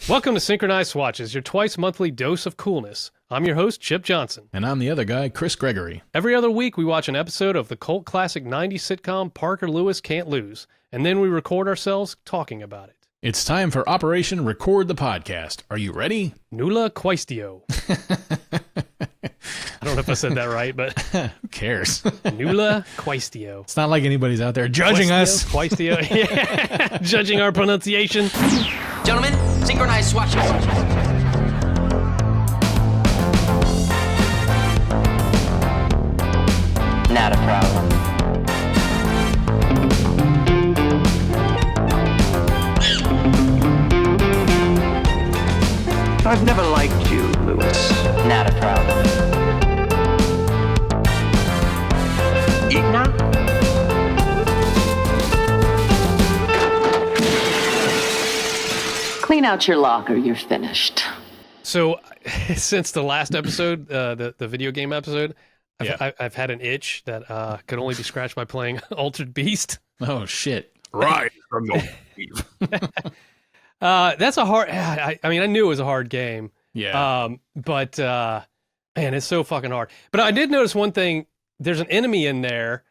Welcome to Synchronize Swatches, your twice monthly dose of coolness. I'm your host, Chip Johnson. And I'm the other guy, Chris Gregory. Every other week, we watch an episode of the cult classic 90s sitcom Parker Lewis Can't Lose, and then we record ourselves talking about it. It's time for Operation Record the Podcast. Are you ready? Nulla quaestio. I don't know if I said that right, but... Who cares? Nulla quaestio. It's not like anybody's out there judging us. Quaestio. Yeah. Judging our pronunciation. Gentlemen, synchronize swatches. Not a problem. I've never liked you, Lewis. Not a problem. Eat now? Clean out your locker. You're finished. So, since the last episode, the video game episode, I've had an itch that could only be scratched by playing Altered Beast. Oh, shit. Right from the That's a hard... I mean, I knew it was a hard game. Yeah. But, man, it's so fucking hard. But I did notice one thing. There's an enemy in there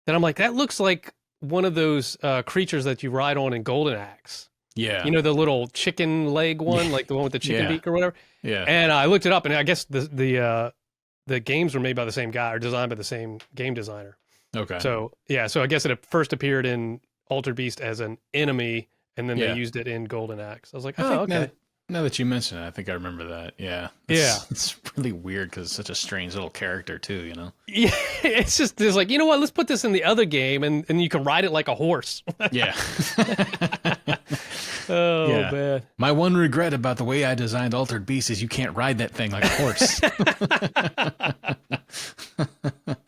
that I'm like, that looks like one of those creatures that you ride on in Golden Axe. Yeah. You know, the little chicken leg one, like the one with the chicken beak or whatever. Yeah. And I looked it up, and I guess the games were made by the same guy or designed by the same game designer. Okay. So, yeah, so I guess it first appered in Altered Beast as an enemy, and then they used it in Golden Axe. I was like, oh, okay. Now that you mention it, I think I remember that. Yeah. It's really weird because it's such a strange little character, too, you know? Yeah, it's just, there's like, you know what, let's put this in the other game, and you can ride it like a horse. Yeah. Oh, Yeah. man. My one regret about the way I designed Altered Beast is you can't ride that thing like a horse.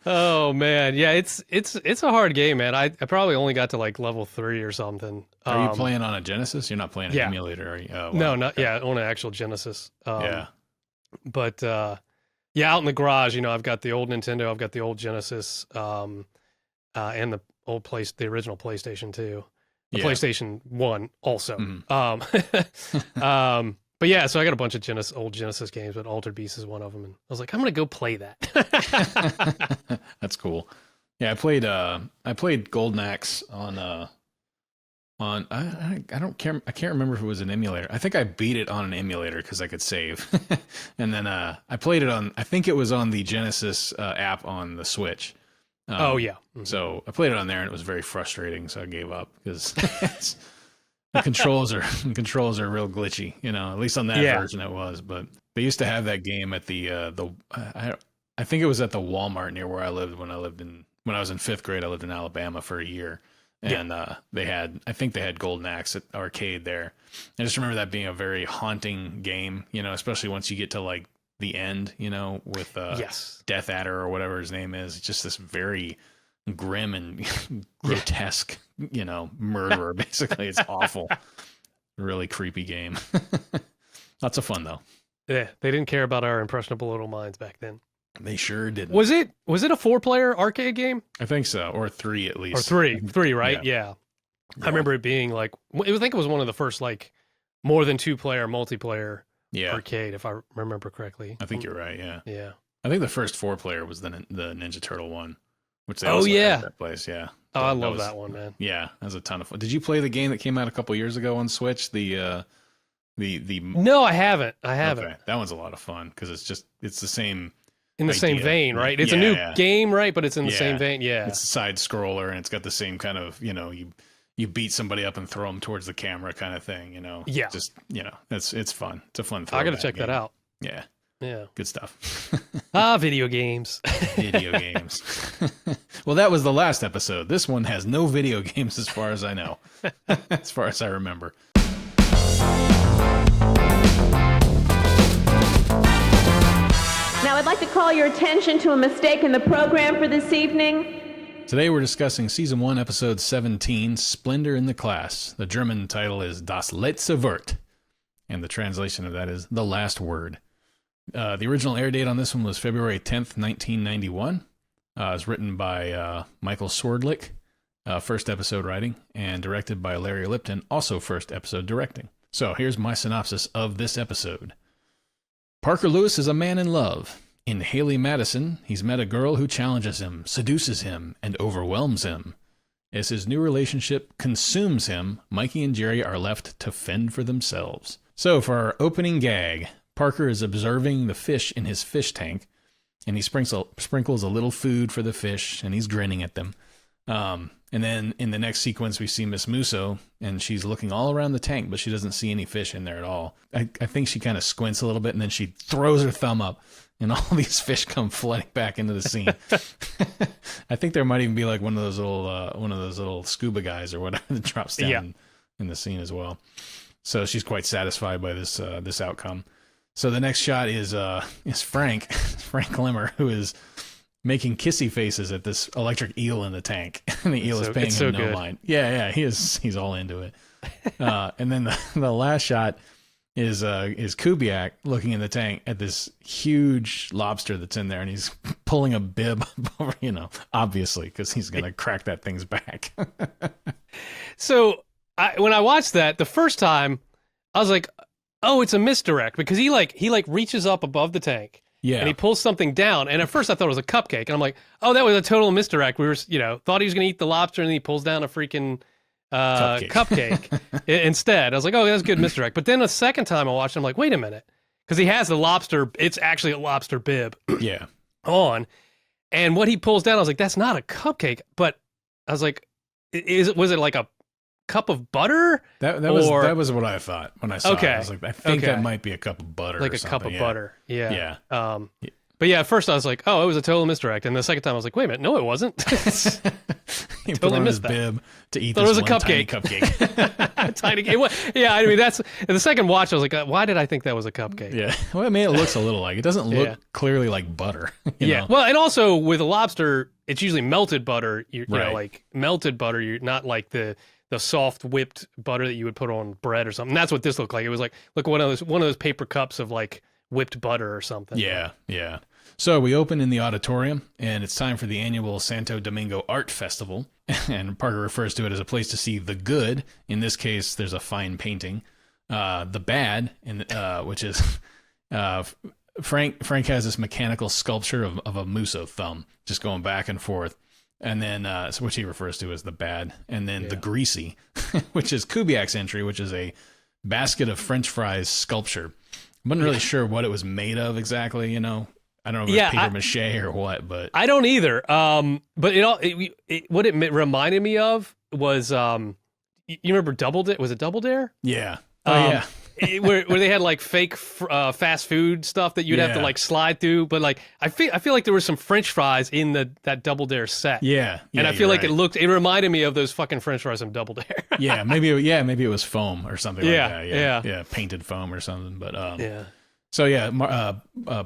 Oh, man. Yeah, it's a hard game, man. I probably only got to like level 3 or something. Are you playing on a Genesis? You're not playing an emulator, are you? Oh, No, wow. not on an actual Genesis. Yeah. But yeah, out in the garage, you know, I've got the old Nintendo, I've got the old Genesis, and the original PlayStation 2. The PlayStation 1 also. Mhm. But yeah, so I got a bunch of old Genesis games, but Altered Beast is one of them, and I was like, I'm gonna go play that. That's cool. Yeah, I played Golden Axe on I don't care. I can't remember if it was an emulator. I think I beat it on an emulator because I could save. And then I played it on, I think it was on the Genesis app on the Switch. Oh yeah. Mm-hmm. So I played it on there and it was very frustrating. So I gave up because the controls are real glitchy. You know, at least on that version it was. But they used to have that game at I think it was at the Walmart near where I lived when I was in 5th grade. I lived in Alabama for a year. And I think they had Golden Axe at arcade there. I just remember that being a very haunting game, you know, especially once you get to like the end, you know, with Death Adder or whatever his name is. It's just this very grim and grotesque, you know, murderer. Basically, it's awful. Really creepy game. Lots of fun though. Yeah, they didn't care about our impressionable little minds back then. They sure didn't. Was it a 4-player arcade game? I think so, or 3 at least. Or three, right? Yeah. I remember it being like, I think it was one of the first like more than 2-player multiplayer arcade, if I remember correctly. I think you're right. Yeah. Yeah. I think the first 4-player was the Ninja Turtle one, which they had at that place. Yeah. Oh, I love that one, man. Yeah, that was a ton of fun. Did you play the game that came out a couple years ago on Switch? The No, I haven't. Okay. That one's a lot of fun because it's the same. In the same vein, right? It's a new game, right? But it's in the same vein, yeah. It's a side scroller, and it's got the same kind of, you know, you beat somebody up and throw them towards the camera kind of thing, you know. Yeah. Just, you know, it's fun. It's a fun I got to check that out. Yeah. Yeah. Good stuff. Video games. Video games. Well, that was the last episode. This one has no video games as far as I know. As far as I remember. Now I'd like to call your attention to a mistake in the program for this evening. Today we're discussing Season 1, Episode 17, Splendor in the Class. The German title is Das letzte Wort, and the translation of that is The Last Word. The original air date on this one was February 10th, 1991. It was written by Michael Swordlick, first episode writing, and directed by Larry Lipton, also first episode directing. So here's my synopsis of this episode. Parker Lewis is a man in love. In Haley Madison, he's met a girl who challenges him, seduces him, and overwhelms him. As his new relationship consumes him, Mikey and Jerry are left to fend for themselves. So for our opening gag, Parker is observing the fish in his fish tank, and he sprinkles a little food for the fish, and he's grinning at them. And then in the next sequence, we see Miss Musso, and she's looking all around the tank, but she doesn't see any fish in there at all. I think she kind of squints a little bit, and then she throws her thumb up, and all these fish come flooding back into the scene. I think there might even be like one of those little scuba guys or whatever that drops down in the scene as well. So she's quite satisfied by this outcome. So the next shot is Frank Limmer, who is making kissy faces at this electric eel in the tank, and the eel is paying him no mind. Yeah, he's all into it. And then the last shot is Kubiak looking in the tank at this huge lobster that's in there, and he's pulling a bib over, obviously, because he's gonna crack that thing's back. So when I watched that the first time, I was like, oh, it's a misdirect, because he reaches up above the tank. Yeah. And he pulls something down. And at first I thought it was a cupcake. And I'm like, oh, that was a total misdirect. We were, thought he was going to eat the lobster, and then he pulls down a freaking cupcake instead. I was like, oh, that's a good misdirect. But then the second time I watched it, I'm like, wait a minute. Because he has the lobster. It's actually a lobster bib. Yeah. On. And what he pulls down, I was like, that's not a cupcake. But I was like, was it like a cup of butter? That was what I thought when I saw it. I was like, I think that might be a cup of butter, like or a cup of butter. Yeah. But yeah, at first I was like, oh, it was a total misdirect, and the second time I was like, wait a minute, no, it wasn't. He totally missed that. Bib to eat. Thought this it was a tiny cupcake. Tiny cake. Yeah, I mean that's the second watch. I was like, why did I think that was a cupcake? Yeah. Well, I mean, it looks a little like it doesn't look clearly like butter. You know? Well, and also with a lobster, it's usually melted butter. You know, like melted butter. You're not like the soft whipped butter that you would put on bread or something. That's what this looked like. It was like, look, one of those paper cups of like whipped butter or something. Yeah. So we open in the auditorium, and it's time for the annual Santo Domingo Art Festival. And Parker refers to it as a place to see the good. In this case, there's a fine painting. The bad, which is Frank has this mechanical sculpture of a Musso thumb, just going back and forth. And then, which he refers to as the bad. And then the greasy, which is Kubiak's entry, which is a basket of French fries sculpture. I wasn't really sure what it was made of exactly, I don't know if it was paper mache or what, but I don't either. But what it reminded me of was, you remember Double Dare? Was it Double Dare? Yeah. Where they had like fake fast food stuff that you'd have to like slide through, but like I feel like there were some French fries in that Double Dare set. Yeah, and I feel like it reminded me of those fucking French fries from Double Dare. maybe it was foam or something like that. Yeah, painted foam or something. But So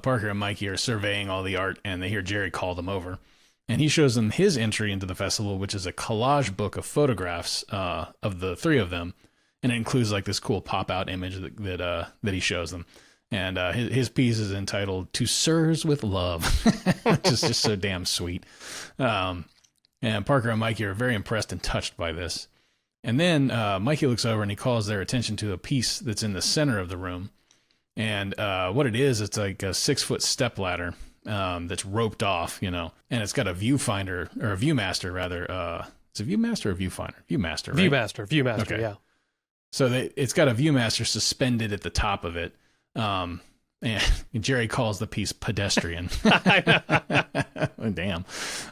Parker and Mikey are surveying all the art, and they hear Jerry call them over, and he shows them his entry into the festival, which is a collage book of photographs of the three of them. And it includes like this cool pop-out image that he shows them. And his piece is entitled "To Sirs with Love," which is just so damn sweet. And Parker and Mikey are very impressed and touched by this. And then Mikey looks over and he calls their attention to a piece that's in the center of the room. And what it is, it's like a 6-foot step ladder that's roped off, and it's got a viewfinder, or a viewmaster rather. It's a viewmaster or viewfinder? Viewmaster, right? Viewmaster, okay. Yeah. So it's got a Viewmaster suspended at the top of it. And Jerry calls the piece pedestrian. Damn.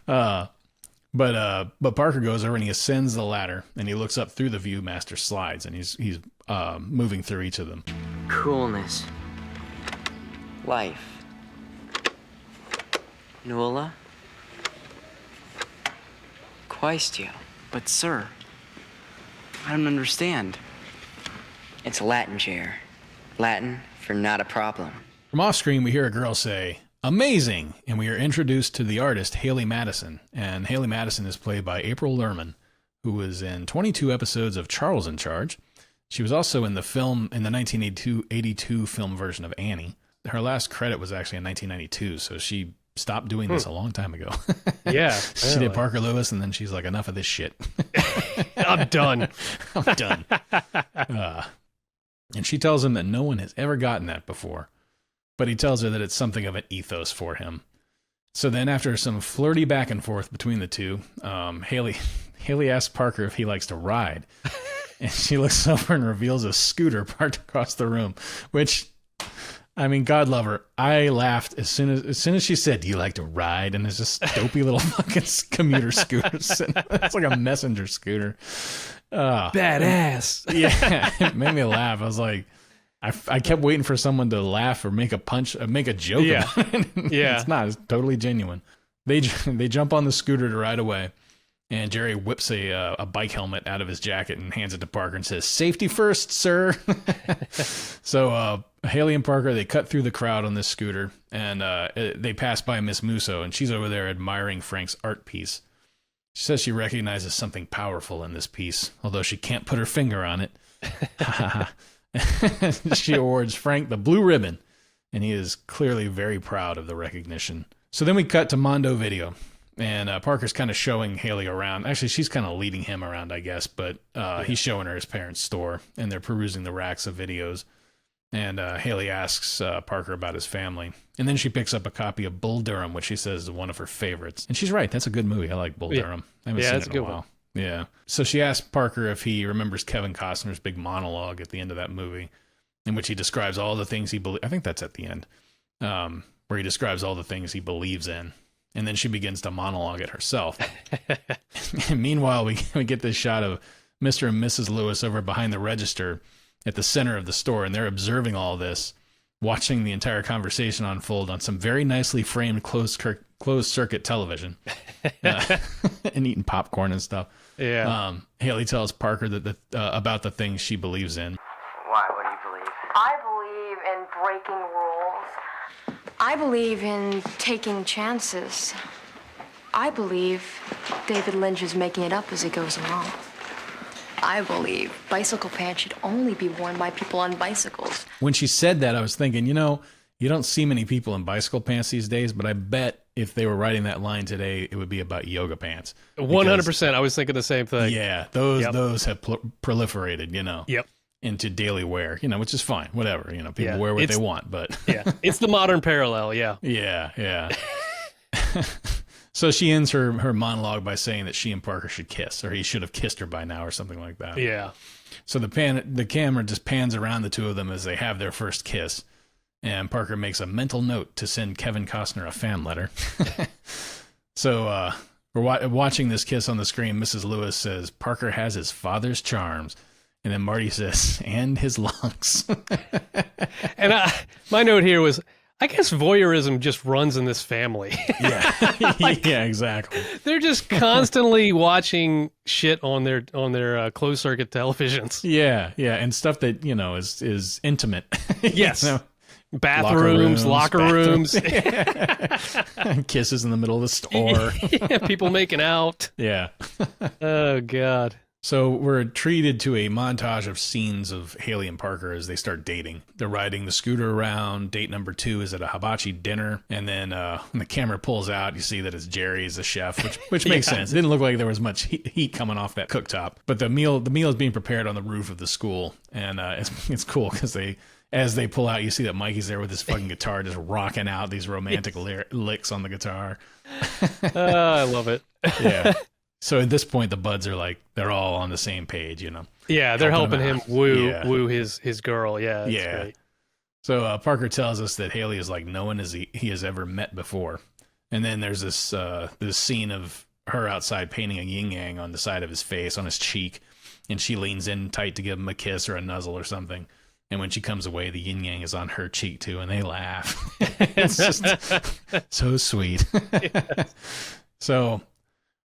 But Parker goes over and he ascends the ladder, and he looks up through the Viewmaster slides, and he's moving through each of them. Coolness. Life. Nulla. Quaestio. But sir, I don't understand. It's Latin, Jer. Latin for not a problem. From off screen, we hear a girl say, "Amazing!" And we are introduced to the artist, Haley Madison. And Haley Madison is played by April Lerman, who was in 22 episodes of Charles in Charge. She was also in the 1982 film version of Annie. Her last credit was actually in 1992, so she stopped doing this a long time ago. Yeah. She did Parker Lewis, and then she's like, enough of this shit. I'm done. I'm done. And she tells him that no one has ever gotten that before. But he tells her that it's something of an ethos for him. So then after some flirty back and forth between the two, Haley asks Parker if he likes to ride. And she looks over and reveals a scooter parked across the room, which, I mean, God love her. I laughed as soon as she said, "Do you like to ride?" And there's this dopey little fucking commuter scooter. It's like a messenger scooter. Badass. Yeah, it made me laugh. I was like, I kept waiting for someone to laugh or make a joke. Yeah. About it. Yeah. It's not. It's totally genuine. They jump on the scooter to ride away. And Jerry whips a bike helmet out of his jacket and hands it to Parker and says, "Safety first, sir." So Haley and Parker, they cut through the crowd on this scooter, and they pass by Miss Musso, and she's over there admiring Frank's art piece. She says she recognizes something powerful in this piece, although she can't put her finger on it. She awards Frank the blue ribbon, and he is clearly very proud of the recognition. So then we cut to Mondo Video. And Parker's kind of showing Haley around. Actually, she's kind of leading him around, I guess. But he's showing her his parents' store, and they're perusing the racks of videos. And Haley asks Parker about his family. And then she picks up a copy of Bull Durham, which she says is one of her favorites. And she's right. That's a good movie. I like Bull Durham. I haven't seen it in a while. Yeah. So she asks Parker if he remembers Kevin Costner's big monologue at the end of that movie, in which he describes all the things he believes. I think that's at the end, where he describes all the things he believes in. And then she begins to monologue it herself. And meanwhile, we get this shot of Mr. and Mrs. Lewis over behind the register at the center of the store, and they're observing all this, watching the entire conversation unfold on some very nicely framed closed-circuit television, and eating popcorn and stuff. Yeah. Haley tells Parker that about the things she believes in. Why? What do you believe? I believe in breaking rules. I believe in taking chances. I believe David Lynch is making it up as he goes along. I believe bicycle pants should only be worn by people on bicycles. When she said that, I was thinking, you don't see many people in bicycle pants these days, but I bet if they were writing that line today, it would be about yoga pants. 100%. I was thinking the same thing. Yeah, those have proliferated, Yep. into daily wear, which is fine. Whatever, people wear what they want, but yeah, it's the modern parallel. Yeah. Yeah. So she ends her monologue by saying that she and Parker should kiss, or he should have kissed her by now, or something like that. Yeah. So the camera just pans around the two of them as they have their first kiss, and Parker makes a mental note to send Kevin Costner a fan letter. So we're watching this kiss on the screen. Mrs. Lewis says Parker has his father's charms. And then Marty says, and his lungs. And my note here was, I guess voyeurism just runs in this family. Yeah, yeah, exactly. They're just constantly watching shit on their closed circuit televisions. Yeah, and stuff that is intimate. Yes, bathrooms, locker rooms. Kisses in the middle of the store. Yeah, people making out. Yeah. Oh God. So we're treated to a montage of scenes of Haley and Parker as they start dating. They're riding the scooter around. Date number 2 is at a hibachi dinner. And then when the camera pulls out, you see that it's Jerry as the chef, which makes sense. It didn't look like there was much heat coming off that cooktop. But the meal is being prepared on the roof of the school. And it's cool because as they pull out, you see that Mikey's there with his fucking guitar just rocking out these romantic licks on the guitar. I love it. Yeah. So at this point, the buds are they're all on the same page, Yeah, they're helping him woo his girl. Yeah, yeah. Great. So Parker tells us that Haley is like no one he has ever met before. And then there's this scene of her outside painting a yin-yang on the side of his face, on his cheek. And she leans in tight to give him a kiss or a nuzzle or something. And when she comes away, the yin-yang is on her cheek too, and they laugh. It's just so sweet. Yeah. So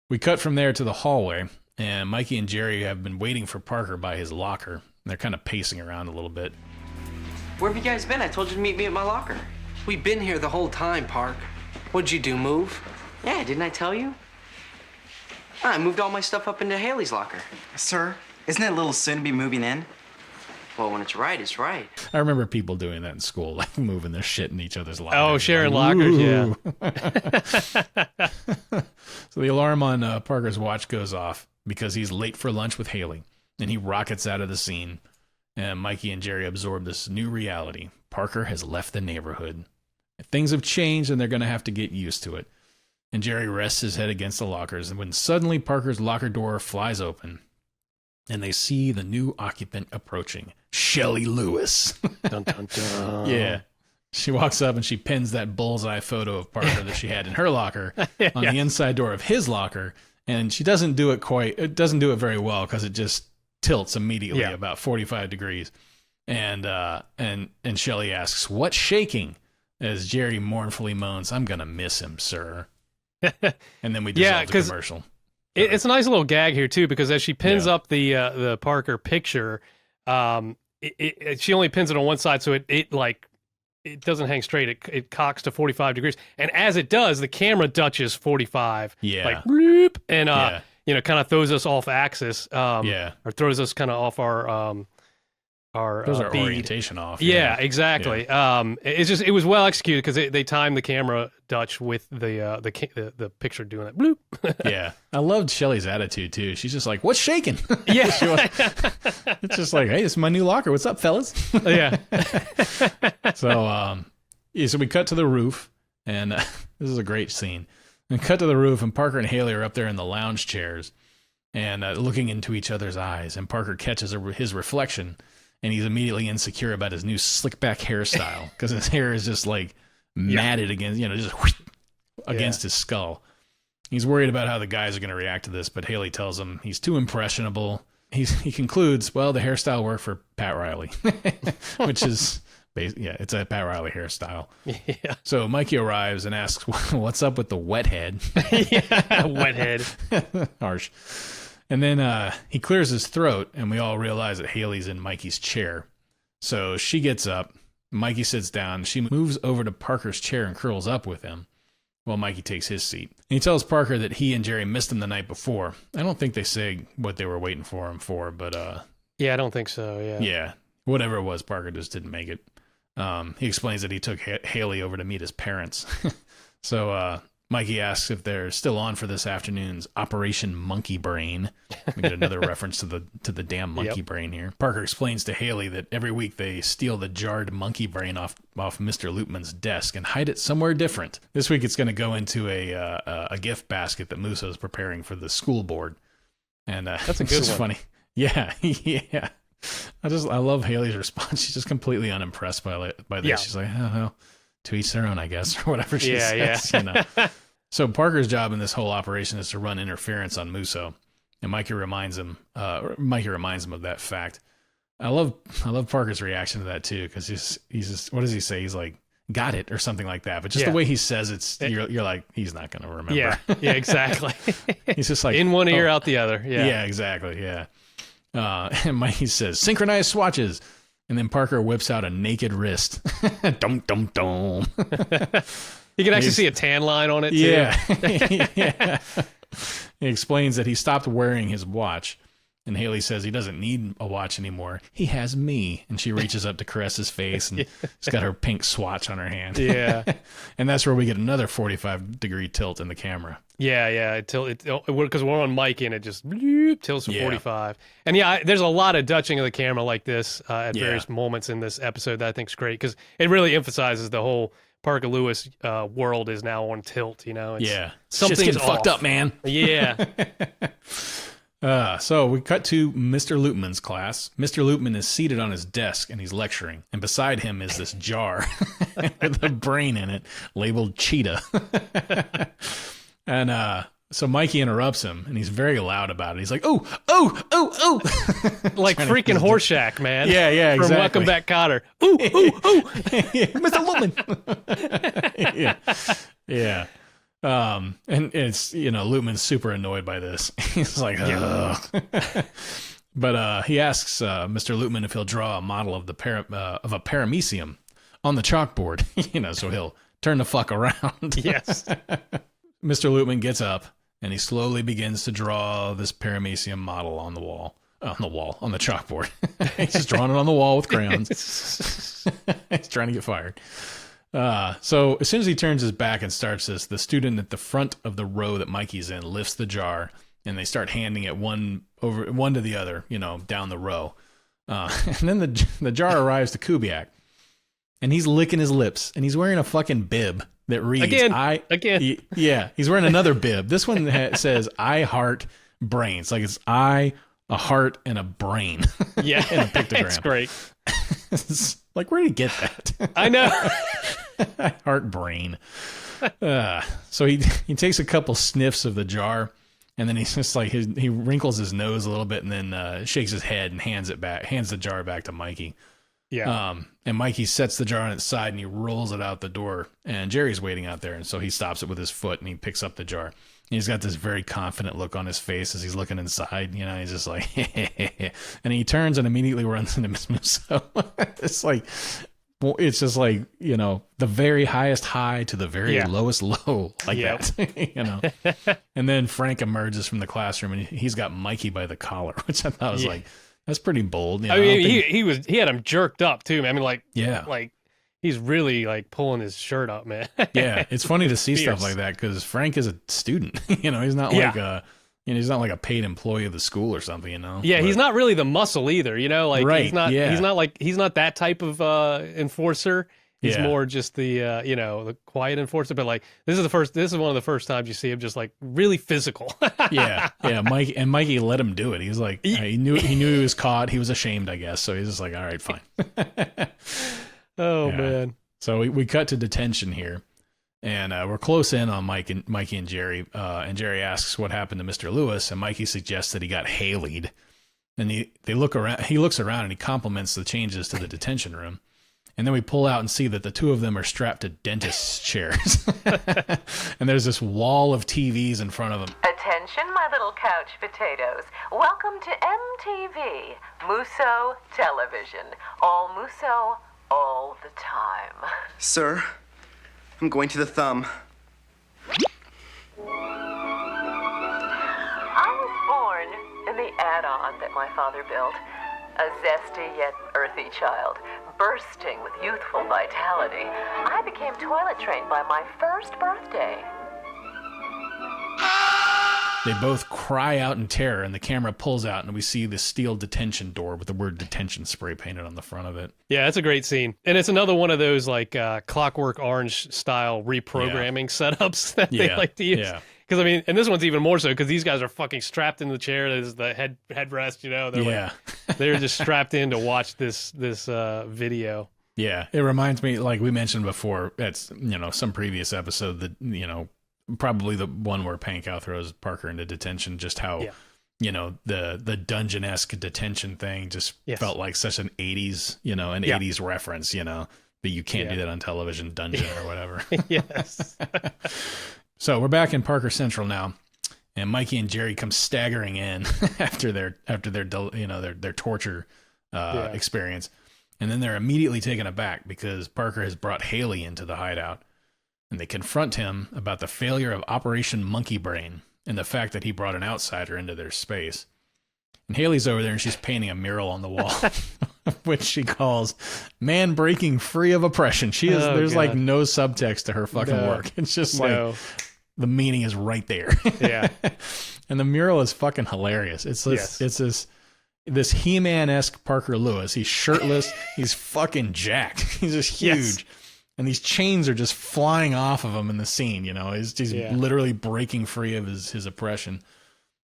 we cut from there to the hallway, and Mikey and Jerry have been waiting for Parker by his locker. And they're kind of pacing around a little bit. Where have you guys been? I told you to meet me at my locker. We've been here the whole time, Park. What'd you do, move? Yeah, didn't I tell you? I moved all my stuff up into Haley's locker. Sir, isn't it a little soon to be moving in? Well, when it's right, it's right. I remember people doing that in school, like moving their shit in each other's lockers. Oh, sharing lockers, yeah. So the alarm on Parker's watch goes off because he's late for lunch with Haley, and he rockets out of the scene. And Mikey and Jerry absorb this new reality. Parker has left the neighborhood. Things have changed, and they're going to have to get used to it. And Jerry rests his head against the lockers, and when suddenly Parker's locker door flies open, and they see the new occupant approaching, Shelley Lewis. Dun, dun, dun. Yeah. She walks up and she pins that bullseye photo of Parker that she had in her locker on the inside door of his locker, and she doesn't do it very well because it just tilts immediately about 45 degrees. And Shelley asks, "What's shaking?" As Jerry mournfully moans, "I'm going to miss him, sir." And then we dissolve the commercial. It's a nice little gag here too, because as she pins up the Parker picture, she only pins it on one side, so it doesn't hang straight. It cocks to 45 degrees, and as it does, the camera dutches 45. Like bloop, and kind of throws us off axis. Or throws us kind of off our throws our bead. Orientation off. Yeah, exactly. It was well executed because they timed the camera dutch with the picture doing that bloop. Yeah, I loved Shelley's attitude too. She's just like, "What's shaking?" Yeah, it's just like, "Hey, this is my new locker. What's up, fellas?" Yeah. So we cut to the roof, and this is a great scene. And cut to the roof, and Parker and Haley are up there in the lounge chairs, and looking into each other's eyes. And Parker catches his reflection. And he's immediately insecure about his new slick back hairstyle because his hair is just like matted against, against his skull. He's worried about how the guys are going to react to this, but Haley tells him he's too impressionable. He concludes, well, the hairstyle worked for Pat Riley, which is, it's a Pat Riley hairstyle. Yeah. So Mikey arrives and asks, "What's up with the wet head?" Wet head. Harsh. And then he clears his throat, and we all realize that Haley's in Mikey's chair. So she gets up. Mikey sits down. She moves over to Parker's chair and curls up with him while Mikey takes his seat. And he tells Parker that he and Jerry missed him the night before. I don't think they say what they were waiting for him for, but... yeah, I don't think so, yeah. Yeah, whatever it was, Parker just didn't make it. He explains that he took Haley over to meet his parents. So... Mikey asks if they're still on for this afternoon's Operation Monkey Brain. We get another reference to the damn monkey brain here. Parker explains to Haley that every week they steal the jarred monkey brain off Mr. Loopman's desk and hide it somewhere different. This week it's going to go into a gift basket that Musso's preparing for the school board. And that's a good one. Funny. Yeah, yeah. I love Haley's response. She's just completely unimpressed by this. Yeah. She's like, "Oh, well, to each their own, I guess," or whatever she says. Yeah. So Parker's job in this whole operation is to run interference on Musso, and Mikey reminds him of that fact. I love Parker's reaction to that too, because he's just, what does he say? He's like, "Got it," or something like that. But just the way he says you're like, he's not going to remember. Yeah, exactly. He's just like, in one ear, out the other. Yeah, exactly. Yeah. And Mikey says, "Synchronize Swatches." And then Parker whips out a naked wrist. Dum, dum, dum. You can actually see a tan line on it, too. Yeah. Yeah. He explains that he stopped wearing his watch. And Haley says he doesn't need a watch anymore. He has me. And she reaches up to caress his face, and she's got her pink swatch on her hand. Yeah. And that's where we get another 45-degree tilt in the camera. Yeah. Because we're on Mikey, and it just tilts to 45. And there's a lot of dutching of the camera like this at various moments in this episode that I think is great, because it really emphasizes the whole Parker Lewis world is now on tilt. It's, something's getting fucked up, man. Yeah. So we cut to Mr. Loopman's class. Mr. Loopman is seated on his desk and he's lecturing. And beside him is this jar with a brain in it labeled Cheetah. And so Mikey interrupts him and he's very loud about it. He's like, oh. Like freaking Horseshack, man. Yeah, exactly. From Welcome Back, Kotter. Ooh. Mr. Loopman. Yeah. And it's, Loopman's super annoyed by this. He's like, ugh. But he asks Mr. Loopman if he'll draw a model of a paramecium on the chalkboard, so he'll turn the fuck around. Yes. Mr. Loopman gets up and he slowly begins to draw this paramecium model on the chalkboard. He's just drawing it on the wall with crayons. He's trying to get fired. So as soon as he turns his back and starts this, the student at the front of the row that Mikey's in lifts the jar and they start handing it one to the other, down the row. And then the jar arrives to Kubiak, and he's licking his lips, and he's wearing a fucking bib that reads again. Yeah, he's wearing another bib. This one says "I heart brains," like it's a heart, and a brain. Yeah, and a pictogram. It's great. It's like, where did he get that? I know. Heart brain. So he takes a couple sniffs of the jar, and then he's just like he wrinkles his nose a little bit, and then shakes his head and hands the jar back to Mikey. Yeah. And Mikey sets the jar on its side and he rolls it out the door, and Jerry's waiting out there, and so he stops it with his foot and he picks up the jar. And he's got this very confident look on his face as he's looking inside. You know, he's just like, and he turns and immediately runs into Miss Musso. It's just like, you know, the very highest high to the very lowest low, like that, you know. And then Frank emerges from the classroom and he's got Mikey by the collar, which I thought was like, that's pretty bold. You know? I mean, he had him jerked up too, man. I mean, like he's really like pulling his shirt up, man. Yeah, it's funny to see stuff like that because Frank is a student. You know, he's not he's not like a paid employee of the school or something. You know. Yeah, he's not really the muscle either. You know, like he's not that type of enforcer. He's more just the the quiet enforcer. But like this is one of the first times you see him just like really physical. yeah. Mikey let him do it. He was like, he knew he was caught. He was ashamed, I guess. So he's just like, all right, fine. Oh man. So we cut to detention here, and we're close in on Mikey and Jerry. And Jerry asks what happened to Mr. Lewis, and Mikey suggests that he got Haley'd. And they look around. He looks around and he compliments the changes to the detention room. And then we pull out and see that the two of them are strapped to dentist chairs. And there's this wall of TVs in front of them. Attention, my little couch potatoes. Welcome to MTV, Musso Television. All Musso, all the time. Sir, I'm going to the thumb. I was born in the add-on that my father built. A zesty yet earthy child, bursting with youthful vitality. I became toilet trained by my first birthday. They both cry out in terror, and the camera pulls out, and we see the steel detention door with the word detention spray painted on the front of it. Yeah, that's a great scene. And it's another one of those like Clockwork Orange style reprogramming setups that they like to use. Yeah. Because, I mean, and this one's even more so because these guys are fucking strapped in the chair. There's the headrest, you know. They're they're just strapped in to watch this video. Yeah, it reminds me, like we mentioned before, it's, you know, some previous episode that, you know, probably the one where Pankow throws Parker into detention, just how, you know, the dungeon-esque detention thing just felt like such an 80s, you know, 80s reference, you know, but you can't do that on television, dungeon or whatever. Yes. So we're back in Parker Central now, and Mikey and Jerry come staggering in after their torture experience, and then they're immediately taken aback because Parker has brought Haley into the hideout, and they confront him about the failure of Operation Monkey Brain and the fact that he brought an outsider into their space. And Haley's over there and she's painting a mural on the wall, which she calls "Man Breaking Free of Oppression." There's like no subtext to her fucking work. It's just like the meaning is right there. Yeah. And the mural is fucking hilarious. It's this He-Man-esque Parker Lewis. He's shirtless. He's fucking jacked. He's just huge. Yes. And these chains are just flying off of him in the scene, you know. He's literally breaking free of his oppression.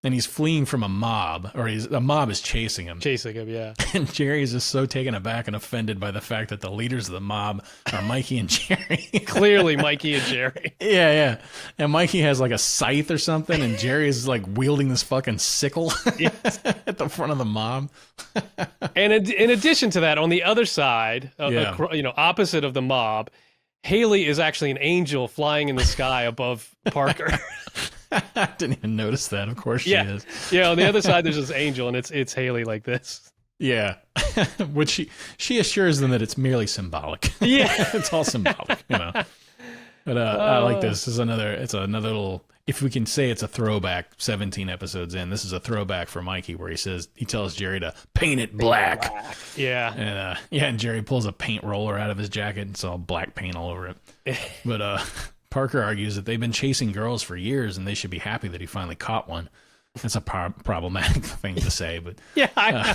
And he's fleeing from a mob, or a mob is chasing him. Yeah. And Jerry is just so taken aback and offended by the fact that the leaders of the mob are Mikey and Jerry. Clearly Mikey and Jerry. Yeah. And Mikey has like a scythe or something, and Jerry is like wielding this fucking sickle at the front of the mob. And in addition to that, on the other side, opposite of the mob, Haley is actually an angel flying in the sky above Parker. I didn't even notice that. Of course she is. Yeah, on the other side there's this angel, and it's Haley like this. Yeah. Which she assures them that it's merely symbolic. Yeah. It's all symbolic, you know. But I like this. It's another little, if we can say it's a throwback 17 episodes in, this is a throwback for Mikey where he tells Jerry to paint it black. Yeah. And Jerry pulls a paint roller out of his jacket and it's all black paint all over it. But Parker argues that they've been chasing girls for years and they should be happy that he finally caught one. That's a problematic thing to say, but yeah, I know.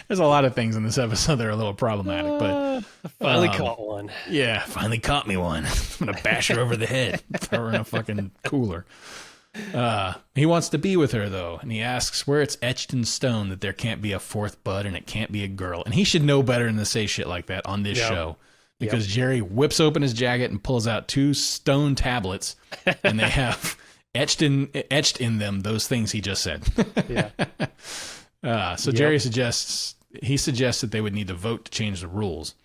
there's a lot of things in this episode that are a little problematic, but finally caught one. Yeah, finally caught me one. I'm gonna bash her over the head, throw her in a fucking cooler. He wants to be with her though, and he asks where it's etched in stone that there can't be a fourth bud and it can't be a girl. And he should know better than to say shit like that on this show, because Jerry whips open his jacket and pulls out 2 stone tablets, and they have etched in them those things he just said. So Jerry suggests that they would need to vote to change the rules,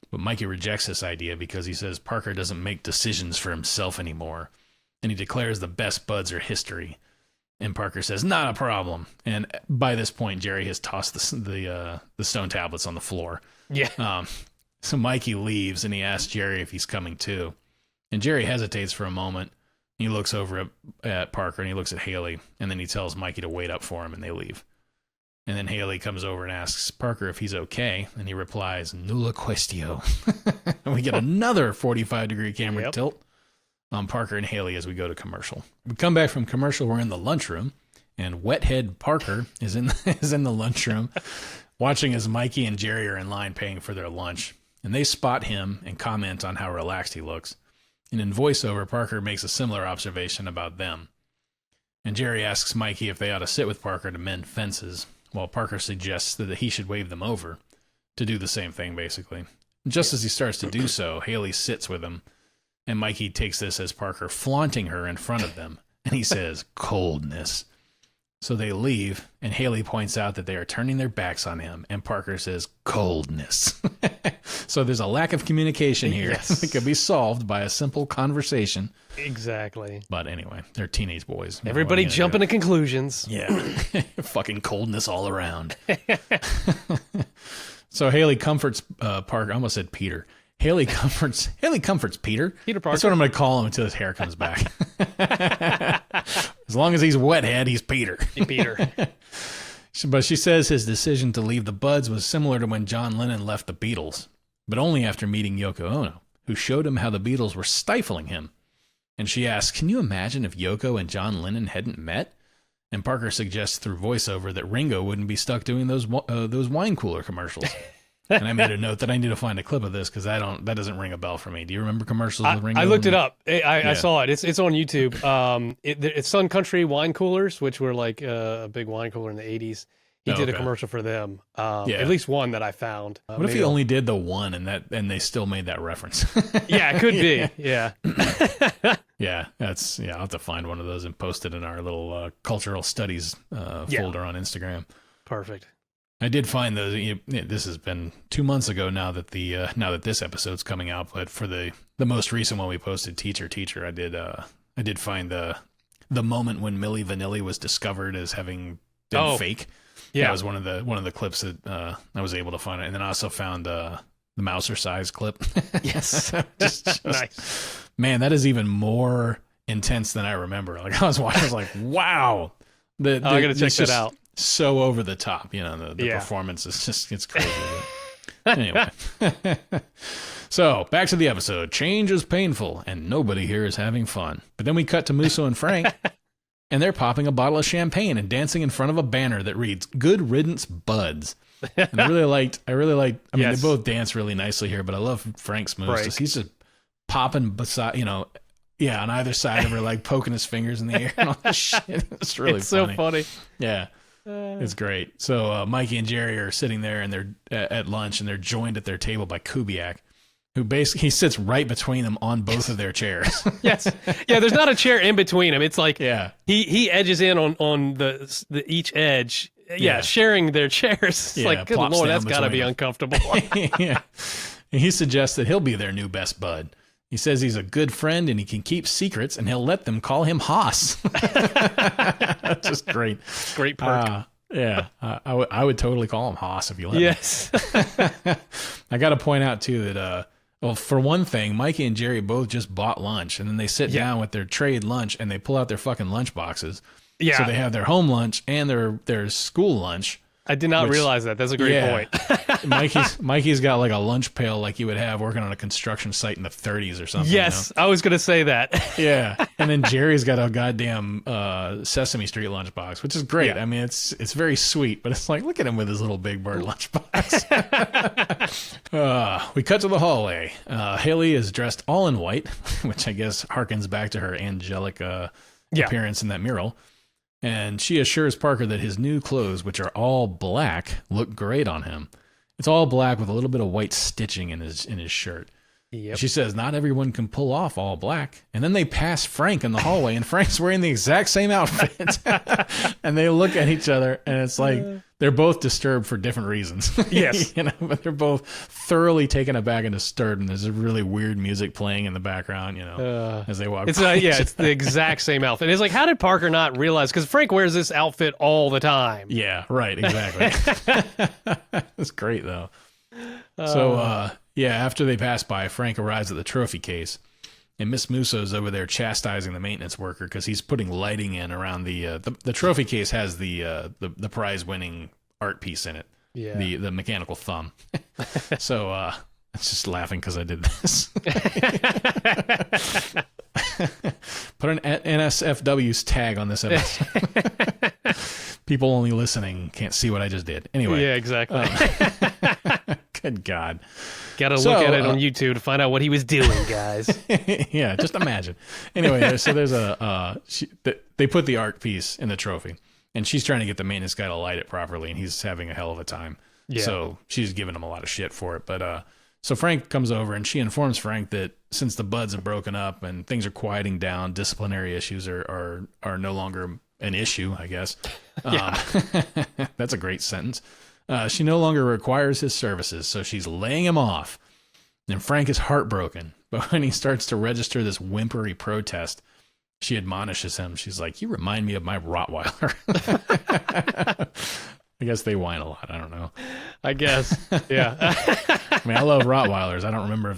but Mikey rejects this idea because he says Parker doesn't make decisions for himself anymore, and he declares the best buds are history. And Parker says, not a problem. And by this point, Jerry has tossed the stone tablets on the floor. Yeah. So Mikey leaves, and he asks Jerry if he's coming too. And Jerry hesitates for a moment. He looks over at Parker, and he looks at Haley, and then he tells Mikey to wait up for him, and they leave. And then Haley comes over and asks Parker if he's okay, and he replies, nulla questio. And we get another 45-degree camera tilt on Parker and Haley as we go to commercial. We come back from commercial, we're in the lunchroom, and Wethead Parker is in the lunchroom watching as Mikey and Jerry are in line paying for their lunch. And they spot him and comment on how relaxed he looks. And in voiceover, Parker makes a similar observation about them. And Jerry asks Mikey if they ought to sit with Parker to mend fences, while Parker suggests that he should wave them over to do the same thing, basically. And just as he starts to do so, Haley sits with him, and Mikey takes this as Parker flaunting her in front of them, and he says, coldness. So they leave, and Haley points out that they are turning their backs on him, and Parker says, coldness. So there's a lack of communication here. Yes. It could be solved by a simple conversation. Exactly. But anyway, they're teenage boys. Everybody jumping to conclusions. Yeah. Fucking coldness all around. So Haley comforts Parker. I almost said Peter. Haley comforts Peter. Peter Parker. That's what I'm going to call him until his hair comes back. As long as he's Wethead, he's Peter. Peter. But she says his decision to leave the Buds was similar to when John Lennon left the Beatles, but only after meeting Yoko Ono, who showed him how the Beatles were stifling him. And she asks, can you imagine if Yoko and John Lennon hadn't met? And Parker suggests through voiceover that Ringo wouldn't be stuck doing those wine cooler commercials. And I made a note that I need to find a clip of this because that doesn't ring a bell for me. Do you remember commercials with Ringo? I looked it up. I saw it. It's on YouTube. It's Sun Country wine coolers, which were like a big wine cooler in the 80s. He did a commercial for them. At least one that I found. What if he only did the one and they still made that reference? Yeah, it could be. Yeah. Yeah, I'll have to find one of those and post it in our little cultural studies folder on Instagram. Perfect. I did find those. This has been 2 months ago now that this episode's coming out. But for the most recent one we posted, Teacher, I did find the moment when Milli Vanilli was discovered as having been fake. Yeah, that was one of the clips that I was able to find. And then I also found the Mouser size clip. Yes, just nice. Man, that is even more intense than I remember. Like I was watching, I was like, wow. I gotta check that out. So over the top, the performance is just, it's crazy. Anyway. So back to the episode. Change is painful and nobody here is having fun. But then we cut to Musso and Frank and they're popping a bottle of champagne and dancing in front of a banner that reads "Good Riddance Buds." And I really liked, I mean, they both dance really nicely here, but I love Frank's moves. He's just popping beside, on either side of her, like poking his fingers in the air and all this shit. It's really so funny. Yeah. It's great. So Mikey and Jerry are sitting there and they're at lunch and they're joined at their table by Kubiak, who basically he sits right between them on both of their chairs. Yes. Yeah, there's not a chair in between them. It's like he edges in on the each edge. Yeah, sharing their chairs. It's like, good Lord, that's got to be uncomfortable. Yeah. And he suggests that he'll be their new best bud. He says he's a good friend and he can keep secrets and he'll let them call him Haas. That's just great. Great perk. I would totally call him Haas if you let me. Yes. I got to point out too that, for one thing, Mikey and Jerry both just bought lunch and then they sit down with their trade lunch and they pull out their fucking lunch boxes. Yeah. So they have their home lunch and their school lunch. I did not realize that. That's a great point. Mikey's got like a lunch pail like you would have working on a construction site in the 30s or something. Yes, I was going to say that. Yeah. And then Jerry's got a goddamn Sesame Street lunchbox, which is great. Yeah. I mean, it's very sweet, but it's like, look at him with his little Big Bird lunchbox. We cut to the hallway. Haley is dressed all in white, which I guess harkens back to her angelic appearance in that mural. And she assures Parker that his new clothes, which are all black, look great on him. It's all black with a little bit of white stitching in his shirt. Yep. She says not everyone can pull off all black. And then they pass Frank in the hallway, and Frank's wearing the exact same outfit. And they look at each other, and it's like they're both disturbed for different reasons. Yes. But they're both thoroughly taken aback and disturbed, and there's a really weird music playing in the background, as they walk by. It's the exact same outfit. It's like, how did Parker not realize? Because Frank wears this outfit all the time. Yeah, right, exactly. It's great, though. So, after they pass by, Frank arrives at the trophy case, and Miss Musso's over there chastising the maintenance worker because he's putting lighting in around the trophy case has the prize-winning art piece in it, the mechanical thumb. So, I'm just laughing because I did this. Put an NSFW's tag on this episode. People only listening can't see what I just did. Anyway. Yeah, exactly. Good God. Got to look at it on YouTube to find out what he was doing, guys. Yeah, just imagine. Anyway, so there's they put the art piece in the trophy, and she's trying to get the maintenance guy to light it properly, and he's having a hell of a time. Yeah. So she's giving him a lot of shit for it. But so Frank comes over, and she informs Frank that since the buds have broken up and things are quieting down, disciplinary issues are no longer an issue, I guess. That's a great sentence. She no longer requires his services, so she's laying him off. And Frank is heartbroken, but when he starts to register this whimpery protest, she admonishes him. She's like, "You remind me of my Rottweiler." I guess they whine a lot. I don't know. I guess, yeah. I mean, I love Rottweilers. I don't remember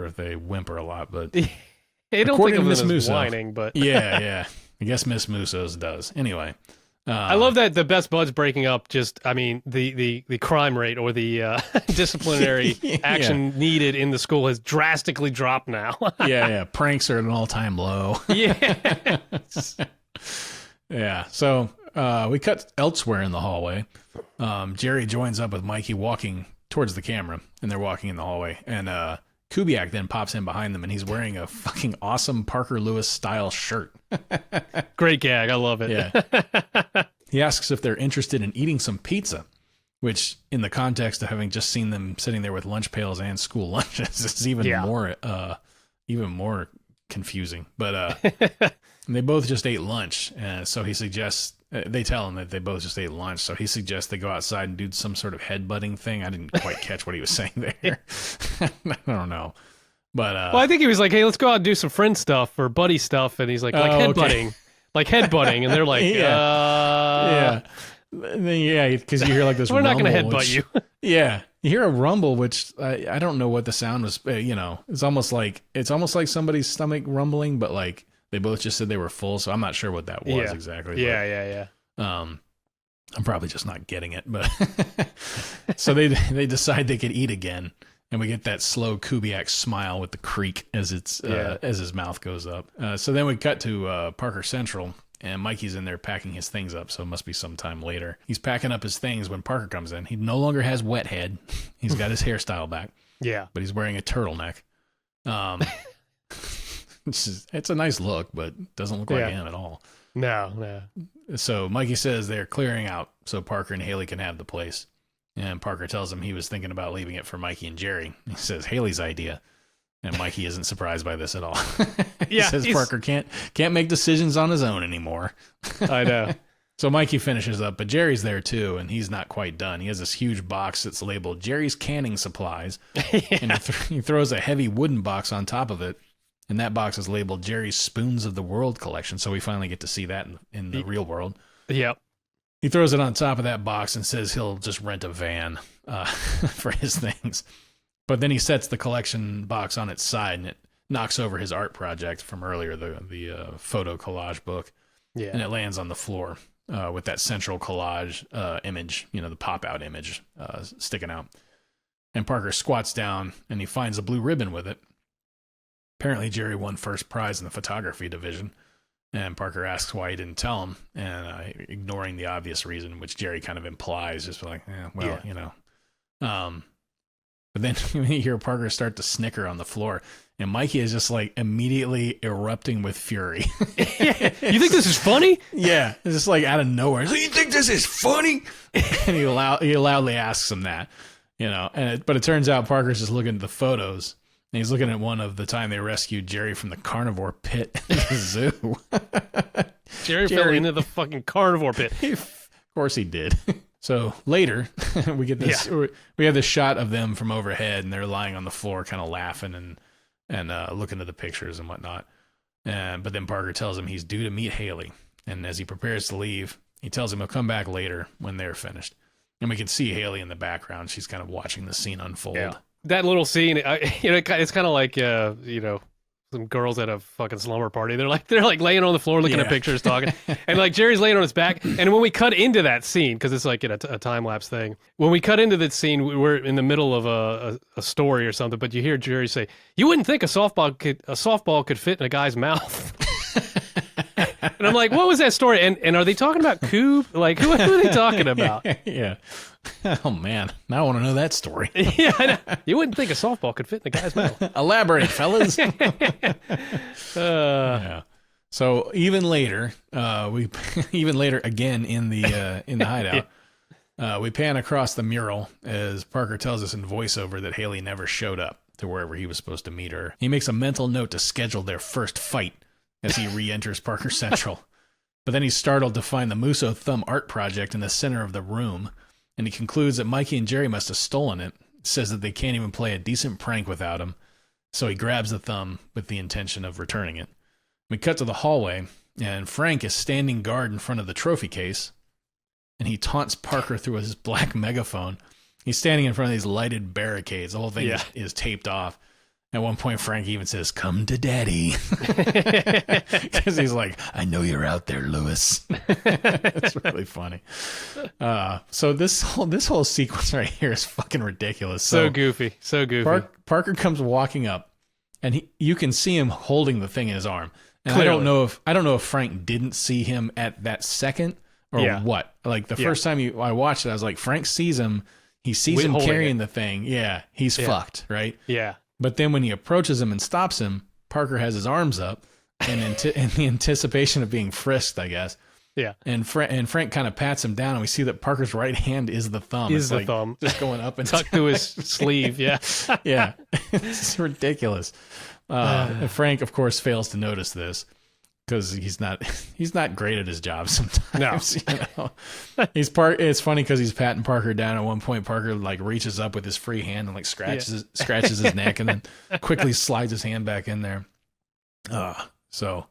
if they whimper a lot, but I don't think of them as whining. But yeah. I guess Miss Musso's does. Anyway. I love that the best buds breaking up. The crime rate or the disciplinary action needed in the school has drastically dropped now. yeah. Pranks are at an all-time low. Yeah. Yeah. So we cut elsewhere in the hallway. Jerry joins up with Mikey walking towards the camera, and they're walking in the hallway. And Kubiak then pops in behind them, and he's wearing a fucking awesome Parker Lewis style shirt. Great gag. I love it. Yeah. He asks if they're interested in eating some pizza, which in the context of having just seen them sitting there with lunch pails and school lunches is even more confusing. But they both just ate lunch. So he suggests, they tell him that they both just ate lunch. So he suggests they go outside and do some sort of headbutting thing. I didn't quite catch what he was saying there. I don't know. But well, I think he was like, "Hey, let's go out and do some friend stuff or buddy stuff," and he's like headbutting, okay. like headbutting, and they're like, yeah, because you hear like this. We're not going to headbutt you. Yeah, you hear a rumble, which I don't know what the sound was. It's almost like somebody's stomach rumbling, but like they both just said they were full, so I'm not sure what that was exactly. Yeah. I'm probably just not getting it, but so they decide they could eat again. And we get that slow Kubiak smile with the creak as his mouth goes up. So then we cut to Parker Central, and Mikey's in there packing his things up, so it must be some time later. He's packing up his things when Parker comes in. He no longer has wet head. He's got his hairstyle back. Yeah. But he's wearing a turtleneck. It's a nice look, but doesn't look like him at all. No. So Mikey says they're clearing out so Parker and Haley can have the place. And Parker tells him he was thinking about leaving it for Mikey and Jerry. He says Haley's idea. And Mikey isn't surprised by this at all. He says Parker can't make decisions on his own anymore. I know. So Mikey finishes up, but Jerry's there too, and he's not quite done. He has this huge box that's labeled Jerry's Canning Supplies. And he throws a heavy wooden box on top of it. And that box is labeled Jerry's Spoons of the World Collection. So we finally get to see that in the real world. Yep. He throws it on top of that box and says he'll just rent a van for his things. But then he sets the collection box on its side, and it knocks over his art project from earlier, the photo collage book. Yeah. And it lands on the floor. with that central collage image, the pop-out image sticking out. And Parker squats down, and he finds a blue ribbon with it. Apparently, Jerry won first prize in the photography division. And Parker asks why he didn't tell him, and ignoring the obvious reason, which Jerry kind of implies, just like, But then you hear Parker start to snicker on the floor, and Mikey is just like immediately erupting with fury. You think this is funny? Yeah, it's just like out of nowhere. So you think this is funny? And he loudly asks him that, but it turns out Parker's just looking at the photos. And he's looking at one of the time they rescued Jerry from the carnivore pit in the zoo. Jerry fell into the fucking carnivore pit. Of course he did. So later, we get this. Yeah. We have this shot of them from overhead, and they're lying on the floor, kind of laughing and looking at the pictures and whatnot. But then Parker tells him he's due to meet Haley, and as he prepares to leave, he tells him he'll come back later when they're finished. And we can see Haley in the background. She's kind of watching the scene unfold. Yeah. That little scene, it's kind of like, some girls at a fucking slumber party. They're like laying on the floor looking at pictures, talking, and like Jerry's laying on his back. And when we cut into that scene, because it's like a time lapse thing, when we cut into that scene, we're in the middle of a story or something. But you hear Jerry say, "You wouldn't think a softball could fit in a guy's mouth." And I'm like, what was that story? And are they talking about Coob? Like, who are they talking about? Yeah. Oh, man. Now I want to know that story. Yeah, I know. You wouldn't think a softball could fit in a guy's mouth. Elaborate, fellas. Yeah. So even later, again in the hideout, we pan across the mural as Parker tells us in voiceover that Haley never showed up to wherever he was supposed to meet her. He makes a mental note to schedule their first fight as he re-enters Parker Central. But then he's startled to find the Musso thumb art project in the center of the room, and he concludes that Mikey and Jerry must have stolen it. Says that they can't even play a decent prank without him, so he grabs the thumb with the intention of returning it. We cut to the hallway, and Frank is standing guard in front of the trophy case, and he taunts Parker through his black megaphone. He's standing in front of these lighted barricades. The whole thing is taped off. At one point, Frank even says, "Come to daddy." Because he's like, "I know you're out there, Lewis." It's really funny. So this whole sequence right here is fucking ridiculous. So goofy. Parker comes walking up, and you can see him holding the thing in his arm. And Clearly. I don't know if Frank didn't see him at that second or what. Like the first time I watched it, I was like, Frank sees him. He sees him carrying the thing. Yeah, he's fucked, right? Yeah. But then when he approaches him and stops him, Parker has his arms up in the anticipation of being frisked, I guess. Yeah. And Frank kind of pats him down, and we see that Parker's right hand is the thumb. Is the thumb. Just going up and tucked to his sleeve, yeah. Yeah. It's ridiculous. Frank, of course, fails to notice this because he's not great at his job sometimes. No. It's funny because he's patting Parker down. At one point, Parker like reaches up with his free hand and like scratches his neck, and then quickly slides his hand back in there. So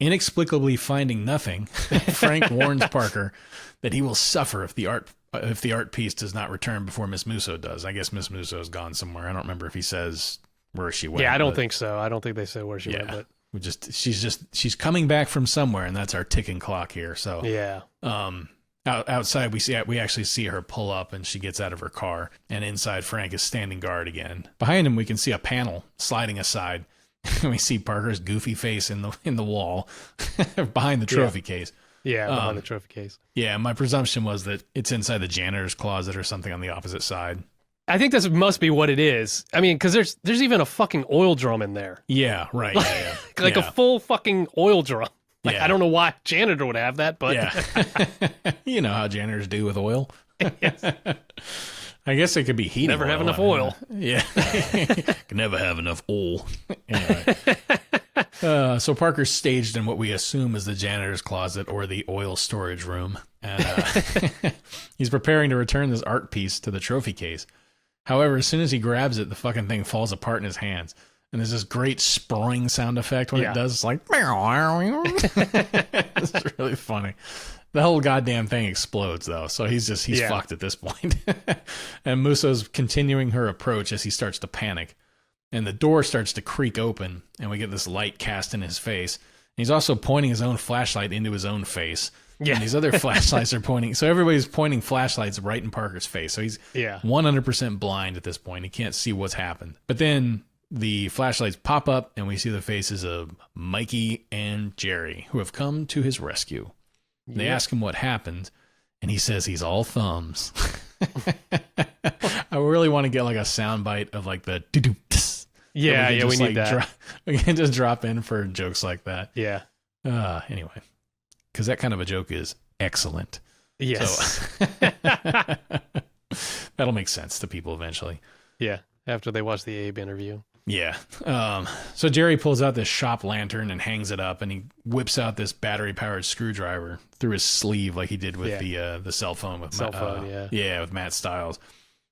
inexplicably finding nothing, Frank warns Parker that he will suffer if the art piece does not return before Miss Musso does. I guess Miss Musso is gone somewhere. I don't remember if he says where she went. Yeah, I don't think so. I don't think they said where she went, but she's coming back from somewhere, and that's our ticking clock here. So yeah. Outside we actually see her pull up, and she gets out of her car, and inside Frank is standing guard again. Behind him we can see a panel sliding aside, and we see Parker's goofy face in the wall behind the trophy case. Yeah, behind the trophy case. Yeah, my presumption was that it's inside the janitor's closet or something on the opposite side. I think this must be what it is. I mean, because there's even a fucking oil drum in there. Yeah, right. Yeah. Like a full fucking oil drum. Like, Yeah. I don't know why janitor would have that, but yeah. You know how janitors do with oil. Yes. I guess it could be heating. Never have enough oil. Yeah. Can never have enough oil. Anyway. So Parker's staged in what we assume is the janitor's closet or the oil storage room. And he's preparing to return this art piece to the trophy case. However, as soon as he grabs it, the fucking thing falls apart in his hands. And there's this great sproing sound effect when it does. It's like, it's really funny. The whole goddamn thing explodes, though. So he's fucked at this point. And Musso's continuing her approach as he starts to panic. And the door starts to creak open, and we get this light cast in his face. And he's also pointing his own flashlight into his own face. Yeah. And these other flashlights are pointing. So everybody's pointing flashlights right in Parker's face. So he's 100% blind at this point. He can't see what's happened. But then the flashlights pop up and we see the faces of Mikey and Jerry, who have come to his rescue. They ask him what happened, and he says he's all thumbs. I really want to get like a sound bite of like the doo-doo. Yeah, we need that. We can just drop in for jokes like that. Yeah. Anyway, because that kind of a joke is excellent. Yes. So, that'll make sense to people eventually. Yeah, after they watch the Abe interview. Yeah. So Jerry pulls out this shop lantern and hangs it up, and he whips out this battery-powered screwdriver through his sleeve like he did with the cell phone with with Matt Stiles.